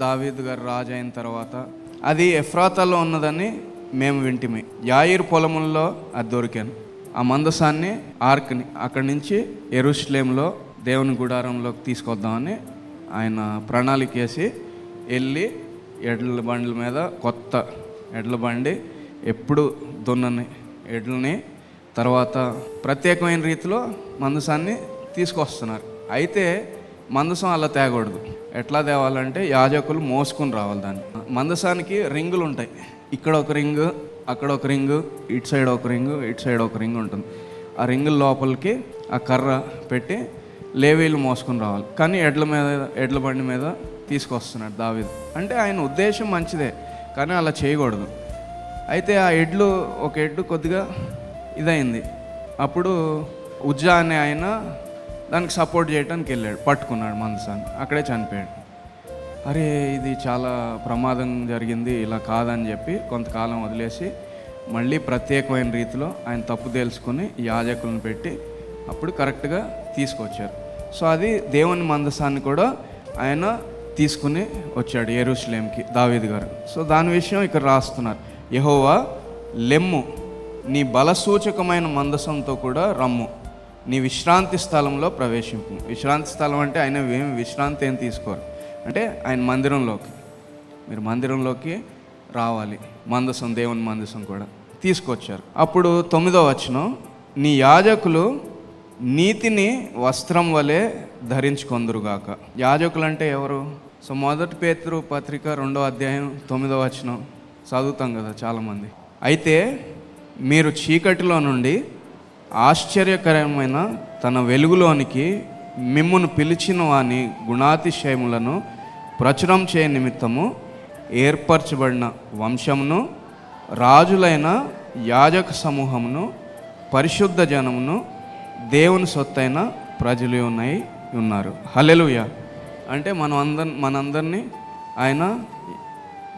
దావీదు గారు రాజు అయిన తర్వాత అది ఎఫ్రాతాలో ఉన్నదని మేము వింటిమి. యాయిరు పొలముల్లో అది దొరికాను. ఆ మందసాన్ని ఆర్క్ని అక్కడి నుంచి యెరూషలేములో దేవుని గుడారంలోకి తీసుకొద్దామని ఆయన ప్రణాళిక వేసి వెళ్ళి ఎడ్ల బండ్ల మీద కొత్త ఎడ్ల బండి ఎప్పుడు దున్నని ఎడ్లని తర్వాత ప్రత్యేకమైన రీతిలో మందసాన్ని తీసుకొస్తున్నారు. అయితే మందసం అలా తేకూడదు. ఎట్లా తేవాలంటే యాజకులు మోసుకుని రావాలి. దాన్ని మందసానికి రింగులు ఉంటాయి. ఇక్కడ ఒక రింగు, అక్కడ ఒక రింగు, ఇటు సైడ్ ఒక రింగు, ఇటు సైడ్ ఒక రింగు ఉంటుంది. ఆ రింగుల లోపలికి ఆ కర్ర పెట్టి లేవీలు మోసుకుని రావాలి. కానీ ఎడ్ల బండి మీద తీసుకొస్తున్నాడు దావీదు. అంటే ఆయన ఉద్దేశం మంచిదే, కానీ అలా చేయకూడదు. అయితే ఆ ఒక ఎడ్లు కొద్దిగా ఇదైంది. అప్పుడు ఉజ్జా అనే ఆయన దానికి సపోర్ట్ చేయడానికి వెళ్ళాడు, పట్టుకున్నాడు మందసాన్ని, అక్కడే చనిపోయాడు. అరే ఇది చాలా ప్రమాదం జరిగింది, ఇలా కాదని చెప్పి కొంతకాలం వదిలేసి మళ్ళీ ప్రత్యేకమైన రీతిలో ఆయన తప్పు తెలుసుకుని యాజకులను పెట్టి అప్పుడు కరెక్ట్గా తీసుకొచ్చారు. సో అది దేవుని మందసాన్ని కూడా ఆయన తీసుకుని వచ్చాడు యెరూషలేంకి దావీదు గారు. సో దాని విషయం ఇక్కడ రాస్తున్నారు. యెహోవా లెమ్ము, నీ బలసూచకమైన మందసంతో కూడా రమ్ము, నీ విశ్రాంతి స్థలంలో ప్రవేశింపు. విశ్రాంతి స్థలం అంటే ఆయన ఏమి విశ్రాంతి ఏం తీసుకోరు, అంటే ఆయన మీరు మందిరంలోకి రావాలి. మందసం, దేవుని మందసం కూడా తీసుకొచ్చారు. అప్పుడు 9వ వచనం, నీ యాజకులు నీతిని వస్త్రం వలె ధరించుకొందురుగాక. యాజకులు అంటే ఎవరు? సో 1 పేతురు పత్రిక 2వ అధ్యాయం 9వ వచనం చదువుతాం కదా చాలామంది. అయితే మీరు చీకటిలో నుండి ఆశ్చర్యకరమైన తన వెలుగులోనికి మిమ్మును పిలిచిన వాని గుణాతిశయములను ప్రచురం చేయ నిమిత్తము ఏర్పరచబడిన వంశమును, రాజులైన యాజక సమూహమును, పరిశుద్ధ జనమును, దేవుని సొత్తైన ప్రజలు ఉన్నారు. హల్లెలూయా. అంటే మనందరినీ ఆయన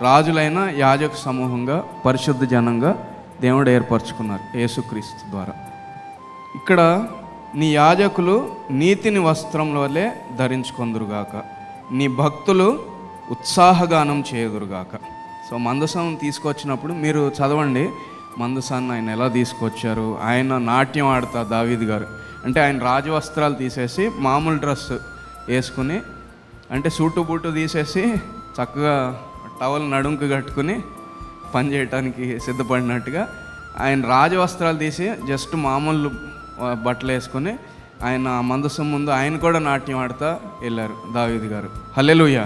రాజులైన యాజక సమూహంగా, పరిశుద్ధ జనంగా దేవుడు ఏర్పరచుకున్నారు యేసుక్రీస్తు ద్వారా. ఇక్కడ నీ యాజకులు నీతిని వస్త్రం వలె ధరించుకొందురుగాక, నీ భక్తులు ఉత్సాహగానం చేయుదురుగాక. సో మందసం తీసుకొచ్చినప్పుడు మీరు చదవండి, మందసాన్ని ఆయన ఎలా తీసుకొచ్చారు. ఆయన నాట్యం ఆడతా దావీదు గారు, అంటే ఆయన రాజవస్త్రాలు తీసేసి మామూలు డ్రెస్ వేసుకుని, అంటే సూటు బూటు తీసేసి చక్కగా టవల్ నడుంకు కట్టుకుని పని చేయడానికి సిద్ధపడినట్టుగా ఆయన రాజవస్త్రాలు తీసి జస్ట్ మామూలు బట్టలు వేసుకొని ఆయన మందసం ముందు ఆయన కూడా నాట్యం ఆడుతూ వెళ్ళారు దావీదు గారు. హల్లెలూయా.